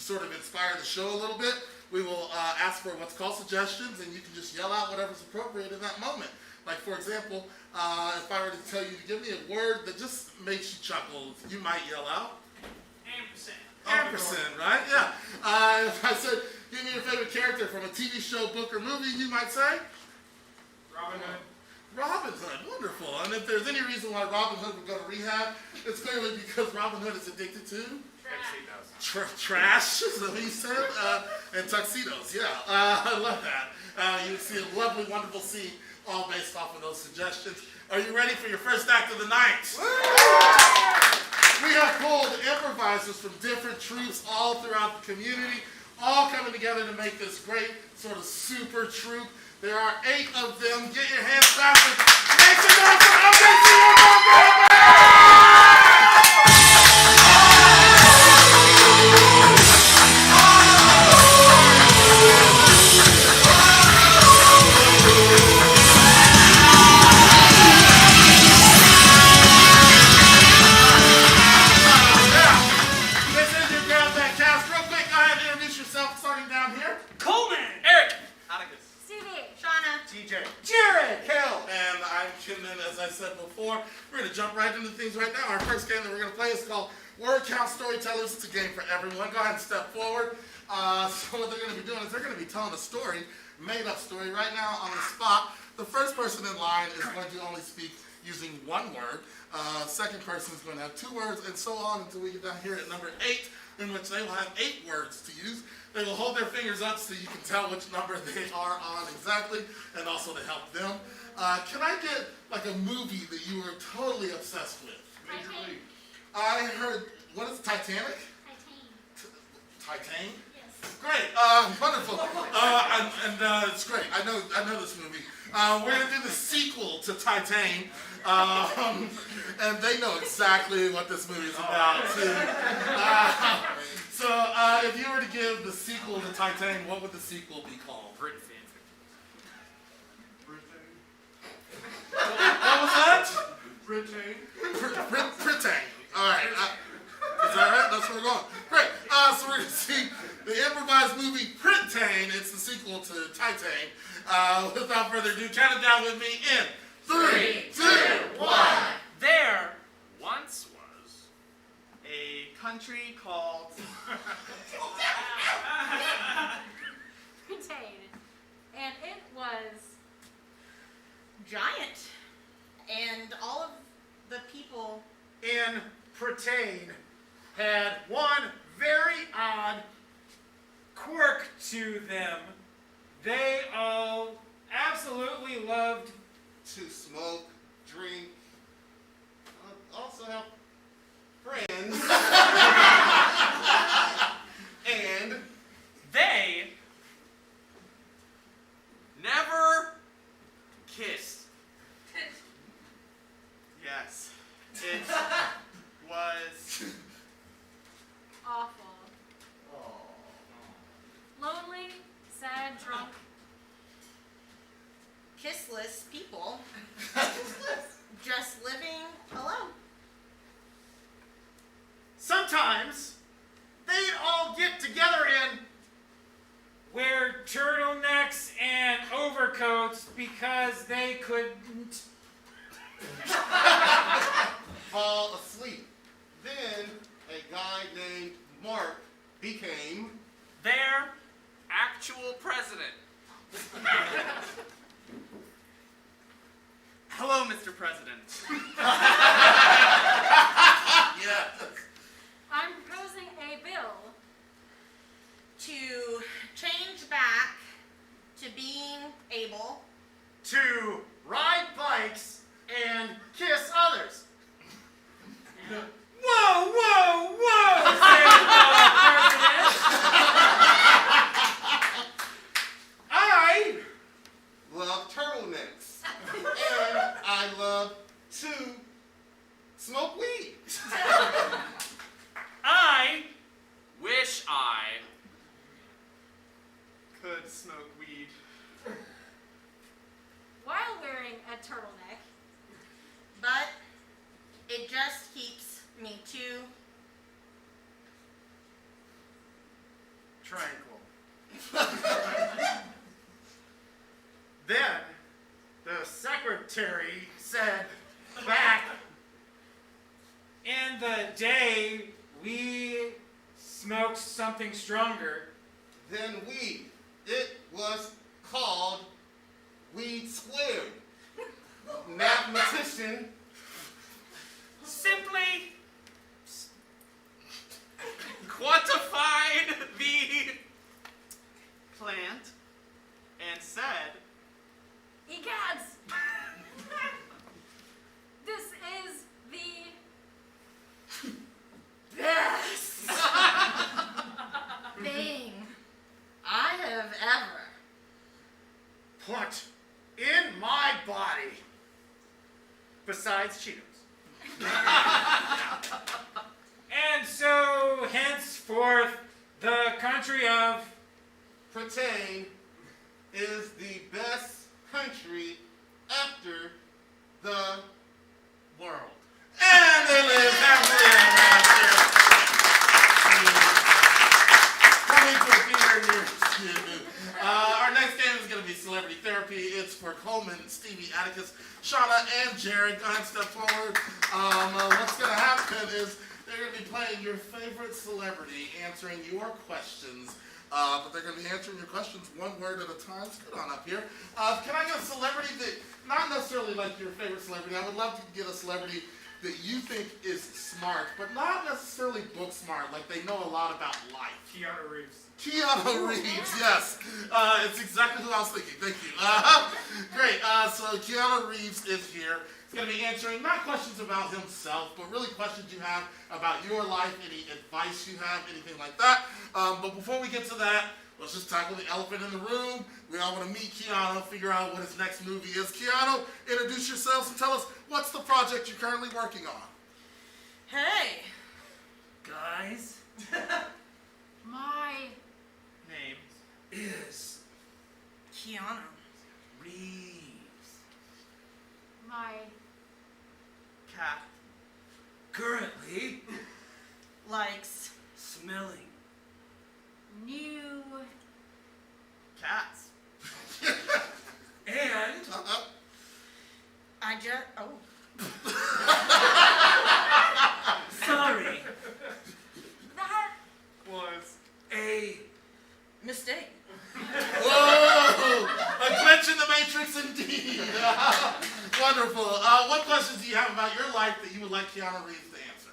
sort of inspire the show a little bit, we will ask for what's called suggestions, and you can just yell out whatever's appropriate in that moment. Like, for example, if I were to tell you to give me a word that just makes you chuckle, you might yell out. Ampersand. Ampersand, right? Yeah. If I said, give me your favorite character from a TV show, book, or movie, you might say? Robin Hood. Robin Hood, wonderful. And if there's any reason why Robin Hood would go to rehab, it's clearly because Robin Hood is addicted to trash, is that what you said? And tuxedos, yeah. I love that. You see a lovely, wonderful scene all based off of those suggestions. Are you ready for your first act of the night? We have pulled improvisers from different troupes all throughout the community, all coming together to make this great sort of super troupe. There are 8 of them. Get your hands clapping. Make some noise for OKC Improv! Coalmin. Eric. Stevie. Shauna. TJ. Jared. Kel. And I'm Kimman, as I said before. We're going to jump right into things right now. Our first game that we're going to play is called Word Count Storytellers. It's a game for everyone. Go ahead and step forward. So what they're going to be doing is they're going to be telling a story, made-up story, right now on the spot. The first person in line is going to only speak using one word. Second person is going to have 2 words, and so on until we get down here at number 8, in which they will have 8 words to use. They will hold their fingers up so you can tell which number they are on exactly, and also to help them. Can I get like a movie that you were totally obsessed with? Titanic. I heard, what is it, Titanic? Titanic. Titanic? Yes. Great, wonderful. And it's great. I know this movie. We're gonna do the sequel to Titanic, and they know exactly what this movie is about too. So if you were to give the sequel to Titanic, what would the sequel be called? Brit fanfic. What was that? Britain. Britain. All right. Is that right? That's where we're going. Great. So we're going to see the improvised movie Britain. It's the sequel to Titanic. Without further ado, count it down with me in 3, 2, 1. There once was A country called Britain. And it was giant, and all of the people in Britain had one very odd quirk to them. They all absolutely loved To smoke, drink, also have friends, and they never kissed. yes. It was awful. Lonely, sad, drunk. kissless people just living alone. sometimes they'd all get together and wear turtlenecks and overcoats because they couldn't fall asleep. Then a guy named Mark became Their actual president. Hello, Mr. President. yes. I'm proposing a bill To change back to being able to ride bikes and kiss others. Whoa, whoa, whoa, said the president. I Love turtlenecks. And I love to smoke weed. I Wish I could smoke weed. while wearing a turtleneck. but it just keeps me too tranquil. Then the secretary said, back in the day we smoked something stronger. Then weed. It was called weed squared. Mathematician Simply quantified the plant and said, Egads! This is the best Thing I have ever. Put in my body. Besides Cheetos. And so, henceforth, the country of Britain is the best country after the world. and they live happily ever after. Coming to a theater near you. Our next game is going to be Celebrity Therapy. It's for Coalmin, Stevie, Atticus, Shauna, and Jared. Go ahead and step forward. What's going to happen is they're going to be playing your favorite celebrity, answering your questions. But they're going to be answering your questions one word at a time. Scoot on up here. Can I get a celebrity that, not necessarily like your favorite celebrity, I would love to get a celebrity that you think is smart, but not necessarily book smart, like they know a lot about life. Keanu Reeves. Keanu Reeves, yes. It's exactly who I was thinking. Thank you. Great. So Keanu Reeves is here. He's going to be answering not questions about himself, but really questions you have about your life, any advice you have, anything like that. But before we get to that, let's just tackle the elephant in the room. We all want to meet Keanu, figure out what his next movie is. Keanu, introduce yourselves and tell us what's the project you're currently working on. Hey, Guys, my Name. is Keanu. Reeves. my Cat. Currently Likes smelling. new Cats. And I just sorry, that Was. a mistake. Whoa! A glitch in the Matrix indeed. Wonderful. What questions do you have about your life that you would like Keanu Reeves to answer?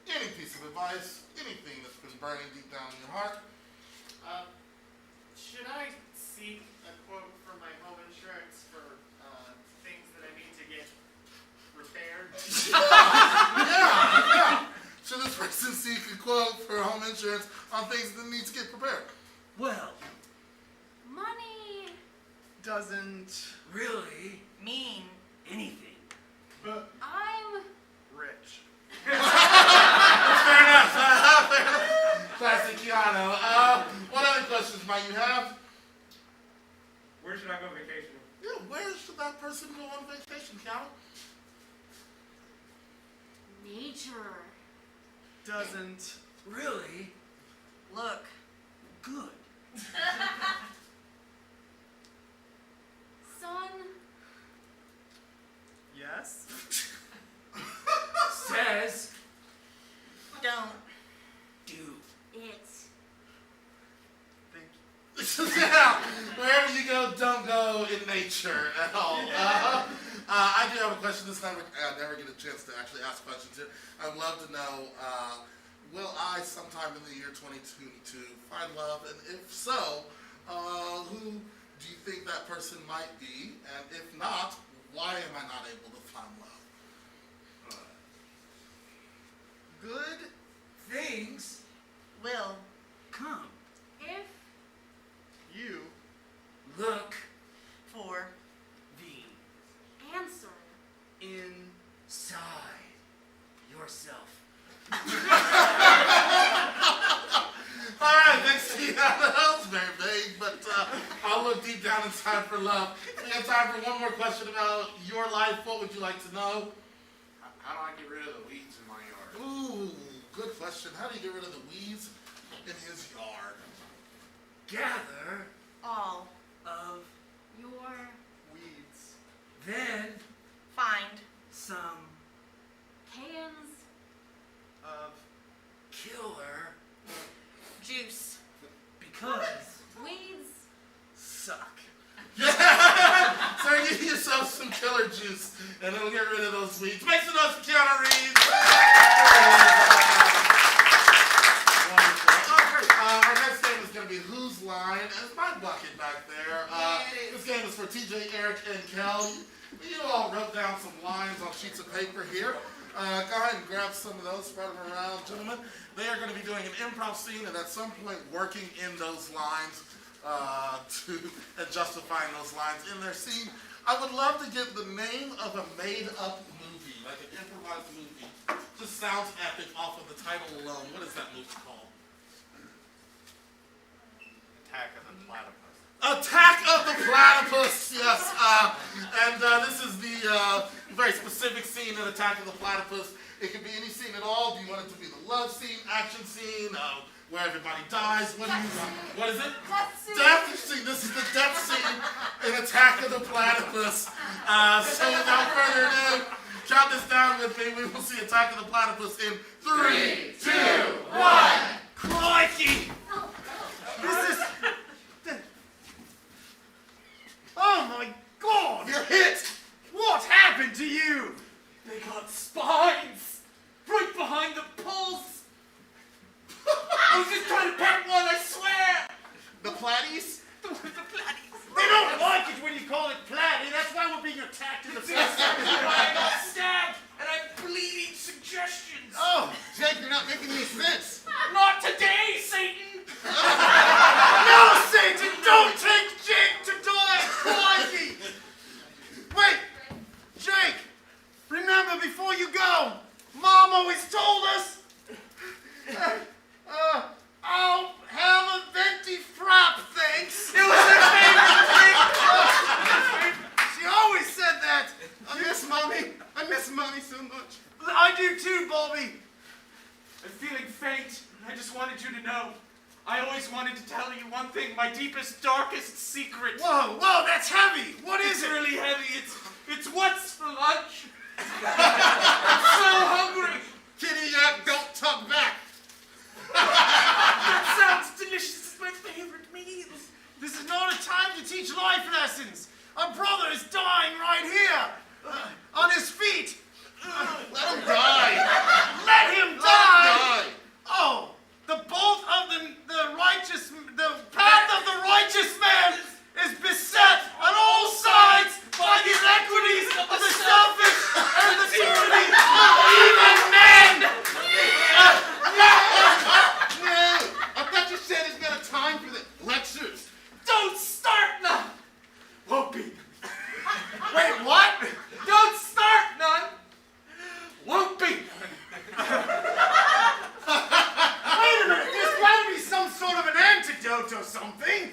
Any piece of advice, anything that's been burning deep down in your heart. Should I seek a quote from my home insurance for things that I need to get repaired? Yeah. Should this person seek a quote for home insurance on things that need to get prepared? well, money Doesn't really Mean anything. I'm rich. Fair enough. Fair enough. Classic Keanu. What other questions might you have? Where should I go vacation? Yeah, where should that person go on vacation, Keanu? nature. Doesn't Really look. good. Sun yes. Says Don't. do. it. Thank you. Yeah, wherever you go, don't go in nature at all. I do have a question this time. I never get a chance to actually ask questions here. I'd love to know, will I sometime in the year 2022 find love? And if so, who do you think that person might be? And if not, why am I not able to find love? Good things Will. come. If You Look For. the answer inside yourself. All right, thanks, Tina. That was very vague, but I'll look deep down inside for love. We have time for one more question about your life. What would you like to know? how do I get rid of the weeds in my yard? Ooh, good question. How do you get rid of the weeds in his yard. Gather all, of Your Weeds. then find, some cans. Of killer juice, because Weeds. suck. Yeah! So give yourself some killer juice, and it'll get rid of those weeds. Make some noise for Keanu Reeves. Wonderful. Okay, our next game is going to be Whose Line? It's my bucket back there. This game is for TJ, Eric, and Kel. You all wrote down some lines on sheets of paper here. Go ahead and grab some of those, spread them around, gentlemen. They are going to be doing an improv scene, and at some point working in those lines and justifying those lines in their scene. I would love to get the name of a made-up movie, like an improvised movie. Just sounds epic off of the title alone. What is that movie called? Attack of the Platypus. Attack of the Platypus, yes. And this is the very specific scene in Attack of the Platypus. It could be any scene at all. Do you want it to be the love scene, action scene, where everybody dies? What is it? Death scene. This is the death scene in Attack of the Platypus. So without further ado, count this down with me. We will see Attack of the Platypus in 3, 2, 1. Crikey! This is oh my God! You're hit. What happened to you? They got spines right behind the pulse. I was just trying to pet one, I swear. The Platties? The platties. They don't like it when you call it platty. That's why we're being attacked in the face. I got stabbed and I'm bleeding suggestions. Oh, Jake, you're not making any sense. Not today, Satan. No, Satan, don't take Jake to die. Crikey. Wait, Jake, remember before you go, Mom always told us, I'll have a venti frap, thanks. It was her favorite thing. She always said that. I miss Mommy. I miss Mommy so much. I do too, Bobby. I'm feeling faint. I just wanted you to know. I always wanted to tell you one thing, my deepest, darkest secret. Whoa, that's heavy. What is it? It's really heavy. It's what's for lunch. I'm so hungry. Kitty, don't talk back. That sounds delicious. It's my favorite meal. This is not a time to teach life lessons. Our brother is dying right here. On his feet. Let him die. Let him die. Let him die. Oh, the path of the righteous man is beset on all sides by the inequities of the selfish and the tyranny of evil men. No, I thought you said it's got a time for the lectures. Don't start none. Won't be. Wait, what? Don't start none. Won't be. Wait a minute, there's got to be some sort of an antidote or something.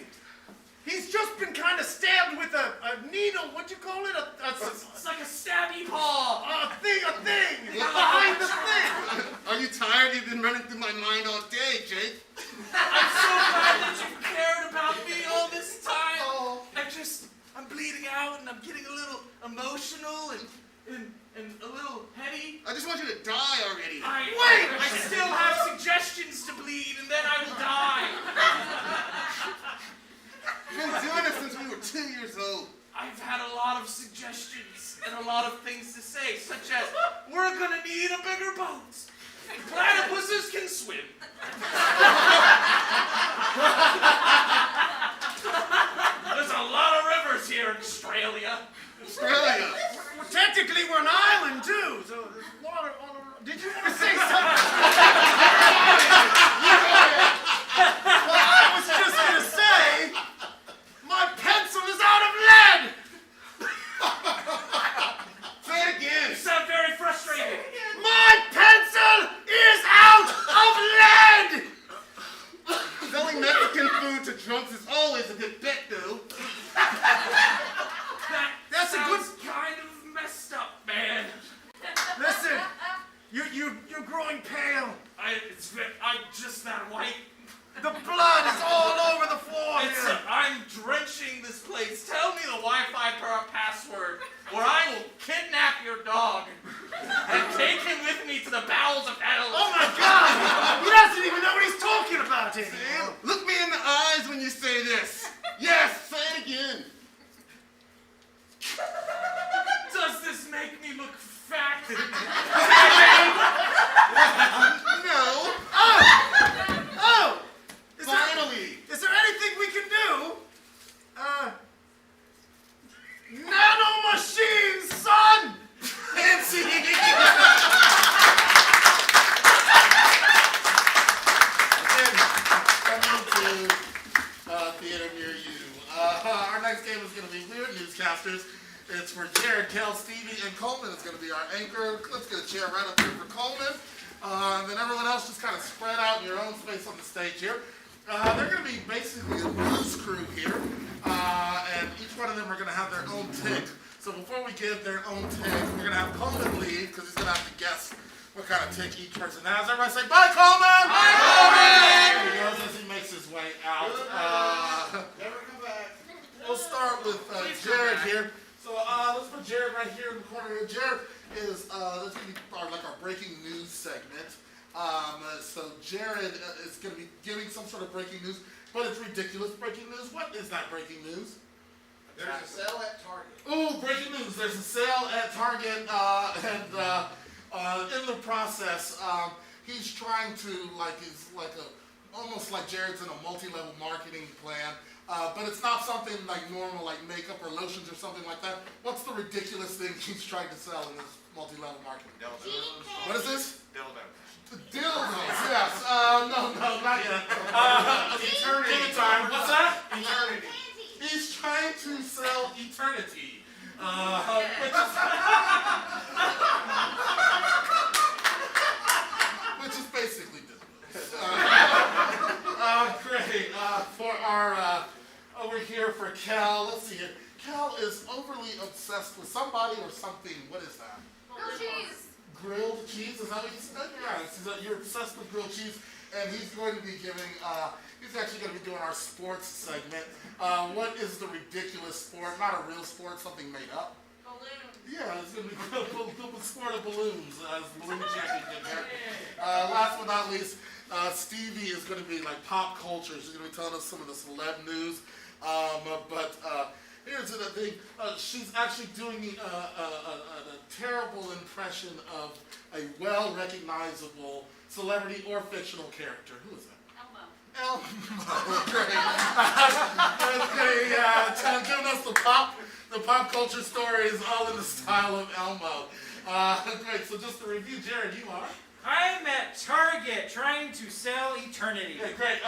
He's just been kind of stabbed with a needle. What'd you call it? It's like a stabby paw. A thing. Behind the thing. Are you tired? You've been running through my mind all day, Jake. I'm so glad that you've cared about me all this time. Oh. I'm bleeding out and I'm getting a little emotional and a little heady. I just want you to die already. I still have suggestions to bleed and then I will die. You've been doing it since we were 2 years old. I've had a lot of suggestions and a lot of things to say, such as, we're gonna need a bigger boat. Platypuses can swim. There's a lot of rivers here in Australia. Australia. Well, technically, we're an island, too, so there's water all around. Did you want to say something? Well, I was just going to say, my pencil is out of lead. Say it again. You sound very frustrated. My pencil is out of lead. Selling Mexican food to drunks is always a good bet, though. That's a good kind of messed up, man. Listen, you're growing pale. I'm just that white. The blood is all over the floor here. I'm drenching this place. Tell me the Wi-Fi password, or I will kidnap your dog and take him with me to the bowels of hell. Oh my God! He doesn't even know what he's talking about anymore. Look me in the eyes when you say this. Yes, say it again. Does this make me look fat? No. Oh! Finally. Is there anything we can do? Nano machines, son! Fancy. Coming to theater near you. Our next game is going to be Weird Newscasters. It's for Jared, Kel, Stevie, and Coalmin is going to be our anchor. Let's get a chair right up here for Coalmin. And then everyone else just kind of spread out in your own space on the stage here. They're going to be basically a news crew here. And each one of them are going to have their own tick. So before we give their own tick, we're going to have Coalmin leave because he's going to have to guess what kind of tick each person has. Everybody say, bye, Coalmin! Bye, Coalmin! He goes as he makes his way out. Never come back. We'll start with Jared here. So let's put Jared right here in the corner here. Jared is, that's going to be our breaking news segment. So Jared is going to be giving some sort of breaking news, but it's ridiculous breaking news. What is that breaking news? There's a sale at Target. Ooh, breaking news. There's a sale at Target, and in the process, he's trying to, almost like Jared's in a multi-level marketing plan, but it's not something like normal, like makeup or lotions or something like that. What's the ridiculous thing he's trying to sell in this multi-level marketing? What is this? Dildos, yes. No, not yet. Eternity. Give it time. What's that? Eternity. He's trying to sell eternity. Which is basically dildos. Great. For our, over here for Kel, let's see here. Kel is overly obsessed with somebody or something. What is that? Grilled cheese. Grilled cheese, is that what you said? Yeah, you're obsessed with grilled cheese, and he's going to be giving, he's actually going to be doing our sports segment. What is the ridiculous sport? Not a real sport, something made up. Balloon. Yeah, it's going to be the sport of balloons, as balloon championship here. Last but not least, Stevie is going to be like pop culture. She's going to be telling us some of the celeb news. Here's the thing, she's actually doing a terrible impression of a well-recognizable celebrity or fictional character. Who is that? Elmo. Elmo. Great. Okay, giving us the pop culture stories all in the style of Elmo. Great, so just to review, Jared, you are? I'm at Target trying to sell eternity. Okay, great.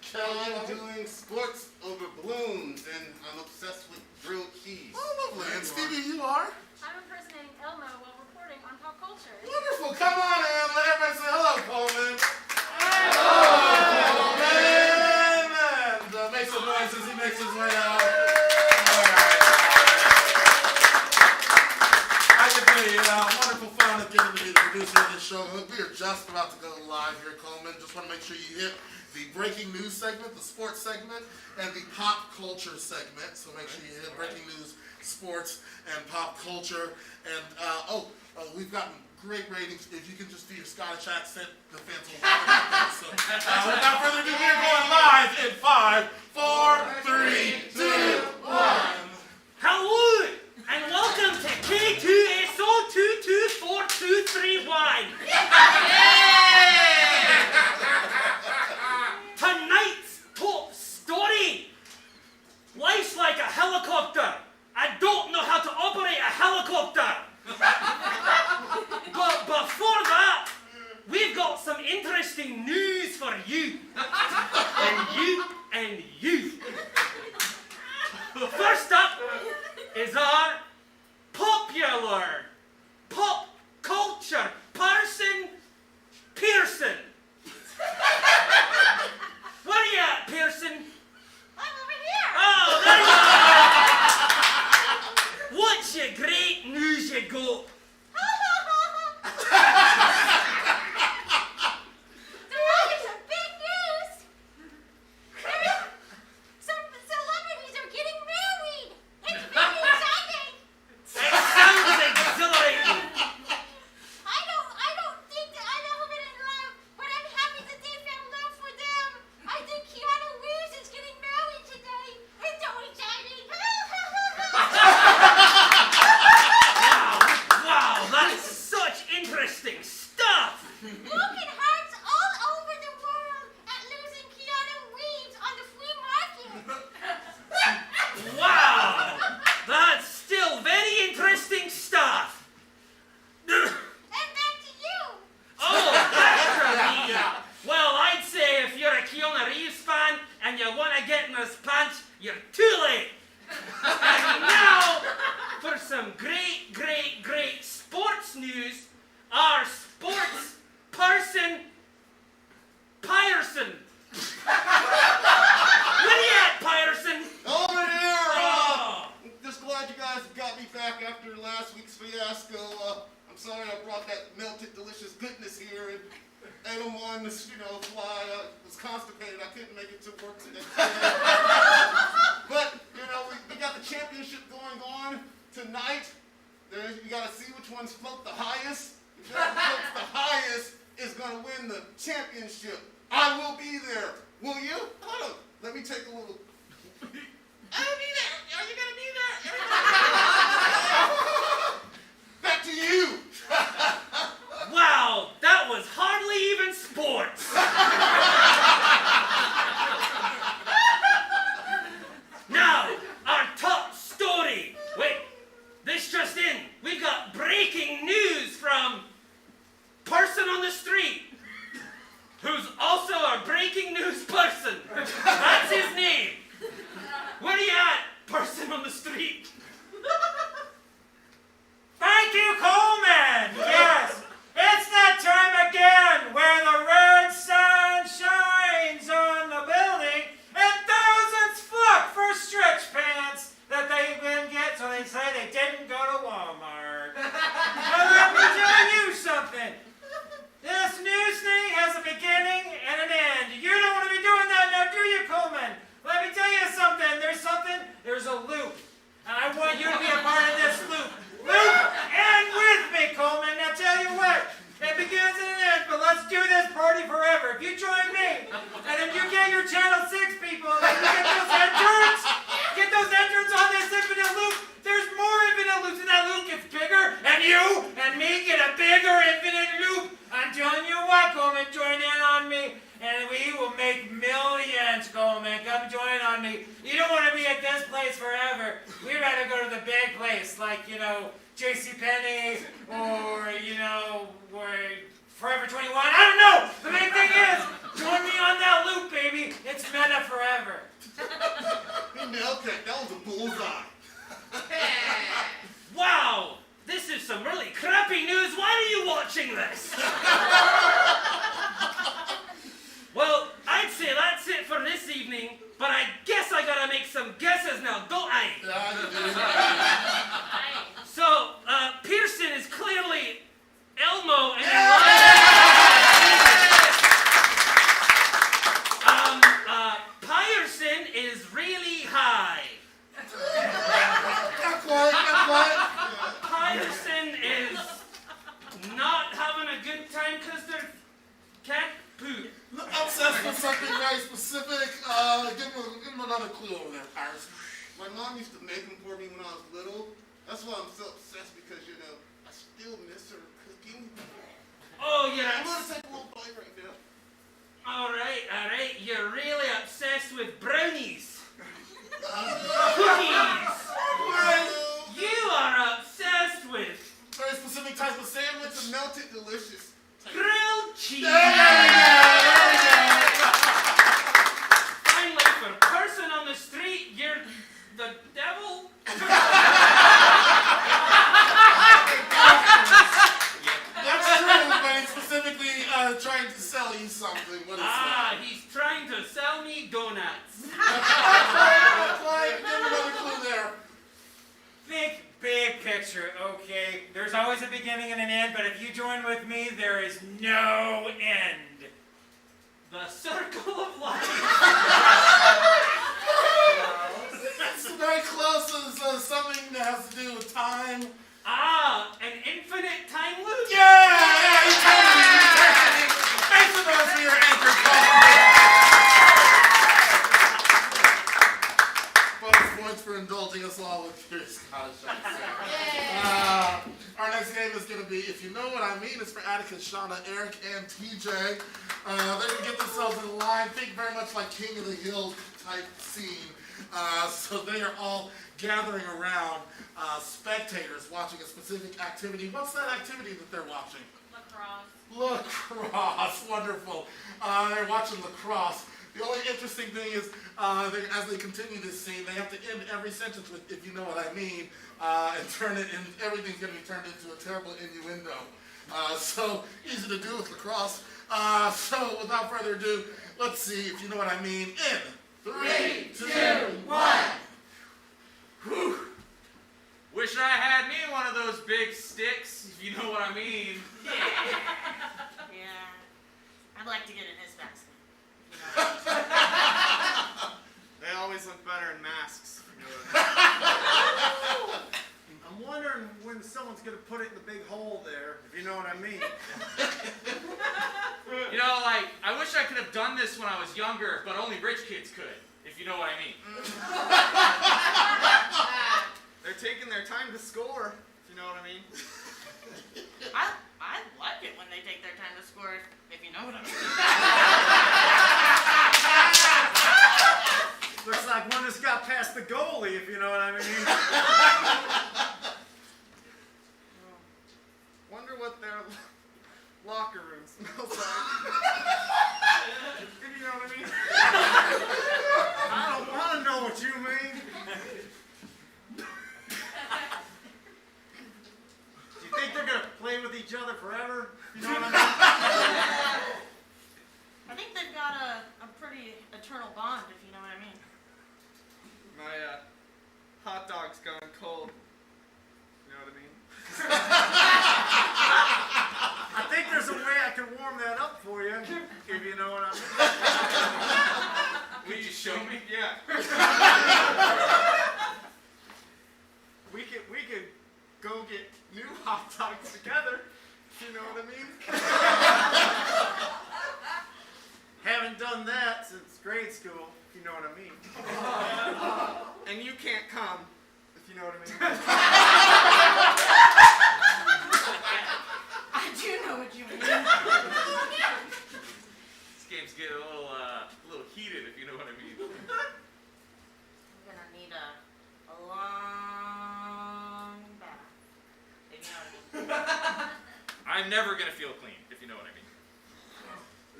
Kelly, I'm doing sports over balloons, and I'm obsessed with grilled cheese. oh, lovely. And Stevie, you are? I'm impersonating Elmo while reporting on pop culture. Wonderful. Come on in. Let everybody say hello, Coalmin. Hello, Coalmin. And make some noise as he makes his way out. All right. I can tell you, wonderful fun of getting to be the producer of this show. We are just about to go live here, Coalmin. Just want to make sure you hit the breaking news segment, the sports segment, and the pop culture segment. So make sure you hit breaking news, sports, and pop culture. And we've gotten great ratings. If you can just do your Scottish accent, the fans will love it. So without further ado, we're going live in 5, 4, 3, 2, 1. Hello and welcome to K2SO22423Y. Tonight's top story. Life's like a helicopter. I don't know how to operate a helicopter. But before that, we've got some interesting news for you. And you and you. First up is our popular pop culture person, Pearson. Where are you at, Pearson? I'm over here. Oh, there you are. What's your great news you got? Tonight is a big news. want to get in this punch, you're too late. And now, for some great, great, great sports news, our sports person, Pyerson. Where you at, Pyerson? Over here! Oh. Just glad you guys got me back after last week's fiasco. I'm sorry I brought that melted, delicious goodness here, and Adam on this, fly. I was constipated. I couldn't make it to work today. But, we got the championship going on tonight. You got to see which ones float the highest. Whoever floats the highest is going to win the championship. I will be there. Will you? Hold on. Let me take a little... I'll be there. Are you going to be there? Back to you. Wow, that was hardly even sports. Now, our top story. Wait, this just in. We got breaking news from person on the street, who's also a breaking news person. That's his name. Where you at, person on the street? Thank you, Coalmin. Yes, it's that time again where the red sun shines on the building and thousands flock for stretch pants that they can get, so they say they didn't go to Walmart. But let me tell you something. This news thing has a beginning and an end. You don't want to be doing that now, do you, Coalmin? Let me tell you something. There's a loop. And I want you to be a part of this loop. Loop and with me, Coalmin. Now tell you what, it begins and it ends, but let's do this party forever. If you join me, and if you get your Channel 6 people, and you get those entrants on this infinite loop, there's more infinite loops, and that loop gets bigger, and you and me get a bigger infinite loop. I'm telling you what, Coalmin, join in on me, and we will make millions, Coalmin. Come join on me. You don't want to be at this place forever. We'd rather go to the big place, like, JCPenney, or, or Forever 21. I don't know. The main thing is, join me on that loop, baby. It's meta forever. He nailed it. That was a bullseye. Wow, this is some really crappy news. Why are you watching this? Well, I'd say that's it for this evening, but I guess I gotta make some guesses now, don't I? So, Pearson is clearly Elmo, and Pyerson is really high. Not quite. Pyerson is not having a good time because they can't poop. Obsessed with something very specific. Give him another clue over there, Pyerson. My mom used to make them for me when I was little. That's why I'm so obsessed, because, I still miss her cooking. Oh, I'm going to take a little bite right now. all right. You're really obsessed with brownies. Cookies. You are obsessed with Very specific type of sandwich. It's a melted, delicious. grilled cheese. There we go. Finally, for person on the street, you're the devil. That's true, but he's specifically trying to sell you something. What is that? He's trying to sell me donuts. Not quite. Give him another clue there. Think big picture, okay? There's always a beginning and an end, but if you join with me, there is no end. The circle of life. It's very close to something that has to do with time. An infinite time loop. Yeah! Thanks for those for your anchor call. Bonus points for indulging us all with your Scottish accent. Our next game is going to be If You Know What I Mean. It's for Atticus, Shauna, Eric, and TJ. They're going to get themselves in line. Think very much like King of the Hill type scene. So they are all gathering around spectators watching a specific activity. What's that activity that they're watching? Lacrosse. Lacrosse. Wonderful. They're watching lacrosse. The only interesting thing is, as they continue this scene, they have to end every sentence with, if you know what I mean, and turn it, and everything's going to be turned into a terrible innuendo. So, easy to do with lacrosse. So, without further ado, let's see if you know what I mean in 3, 2, 1. Whew. Wish I had me one of those big sticks, if you know what I mean. Yeah. I'd like to get in his basket. You know. They always look better in masks. You know what I mean? I'm wondering when someone's gonna put it in the big hole there, if you know what I mean. You know, like, I wish I could have done this when I was younger, but only rich kids could, if you know what I mean. They're taking their time to score. If you know what I mean? I like it when they take their time to score, if you know what I mean. Looks like one has got past the goalie, if you know what I mean. Wonder what their locker room smells like. If you know what I mean? I don't want to know what you mean. Do you think they're going to play with each other forever? You know what I mean? I think they've got a pretty eternal bond, if you know what I mean. My hot dog's gone cold. You know what I mean? I think there's a way I can warm that up for you, if you know what I mean. Will you show me? Yeah. We could go get new hot dogs together. If you know what I mean? Haven't done that since grade school, if you know what I mean. And you can't come. If you know what I mean? I do know what you mean. This game's getting a little heated, if you know what I mean. I'm gonna need a long bath, if you know what I mean. I'm never gonna feel clean, if you know what I mean.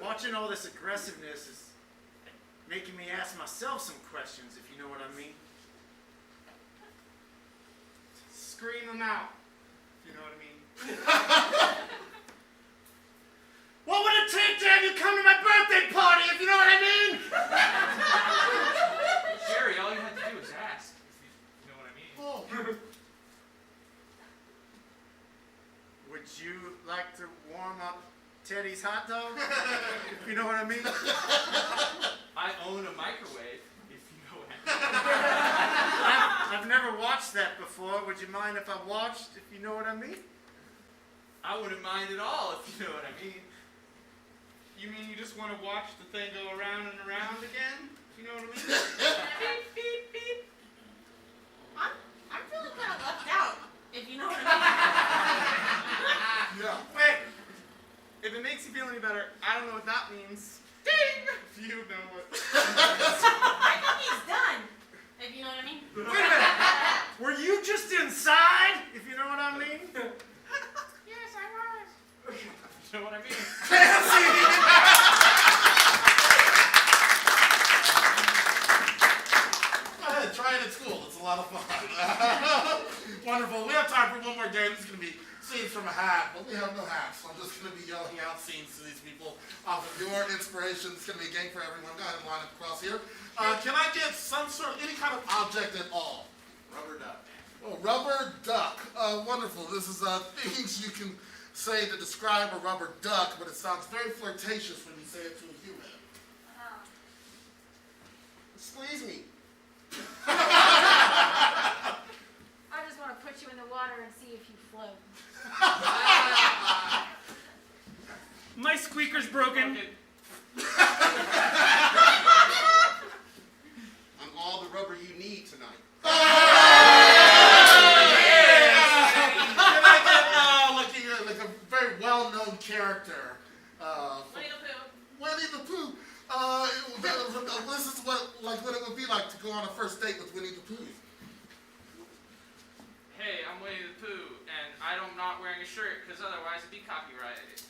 Watching all this aggressiveness is making me ask myself some questions, if you know what I mean. Scream them out. If you know what I mean? What would it take to have you come to my birthday party, if you know what I mean? Jerry, all you had to do was ask, if you know what I mean. Oh, Would you like to warm up Teddy's hot dog, if you know what I mean? I own a microwave, if you know what I mean. I've never watched that before. Would you mind if I watched, if you know what I mean? I wouldn't mind at all, if you know what I mean. You mean you just want to watch the thing go around and around again? If you know what I mean? Beep, beep, beep. I'm feeling kind of left out, if you know what I mean. yeah. Wait. If it makes you feel any better, I don't know what that means. Ding! If you know what. I think he's done, if you know what I mean. Wait a minute. Were you just inside, if you know what I mean? Yes, I was. You know what I mean? Go ahead, try it at school. It's a lot of fun. Wonderful. We have time for one more game. This is going to be scenes from a hat, but we have no hats, so I'm just going to be yelling out scenes to these people off of your inspiration. It's going to be a game for everyone. Go ahead and line up across here. Can I get any kind of object at all? Rubber duck. Oh, rubber duck. Wonderful. This is things you can say to describe a rubber duck, but it sounds very flirtatious when you say it to a human. Squeeze me. I just want to put you in the water and see if you float. My squeaker's broken. I'm all the rubber you need tonight. Can I get like a very well-known character? Winnie the Pooh. This is what it would be like to go on a first date with Winnie the Pooh. Hey, I'm Winnie the Pooh, and I'm not wearing a shirt because otherwise it'd be copyrighted.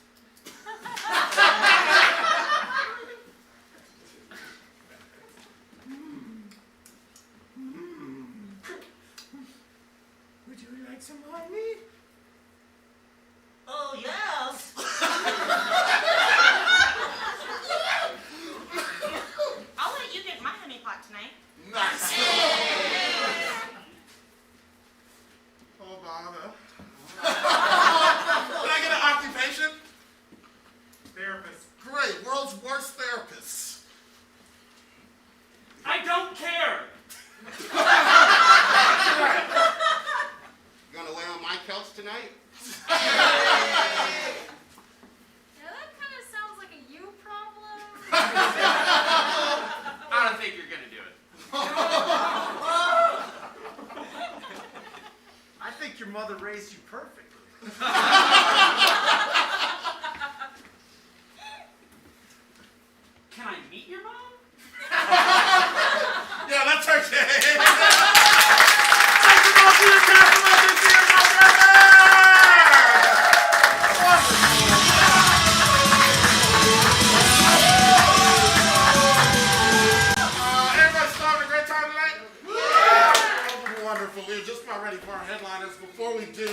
therapists. I don't care. You gonna lay on my couch tonight? Now that kind of sounds like a you problem. I don't think you're gonna do it. I think your mother raised you perfectly. Can I meet your mom? Yeah, that's her kid. Everybody's having a great time tonight? Yeah. Wonderful. We're just about ready for our headliners. Before we do,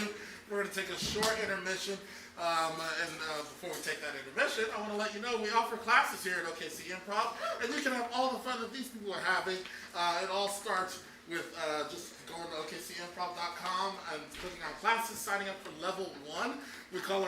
we're going to take a short intermission. Before we take that intermission, I want to let you know we offer classes here at OKC Improv, and you can have all the fun that these people are having. It all starts with just going to OKCimprov.com and clicking on classes, signing up for level 1. We call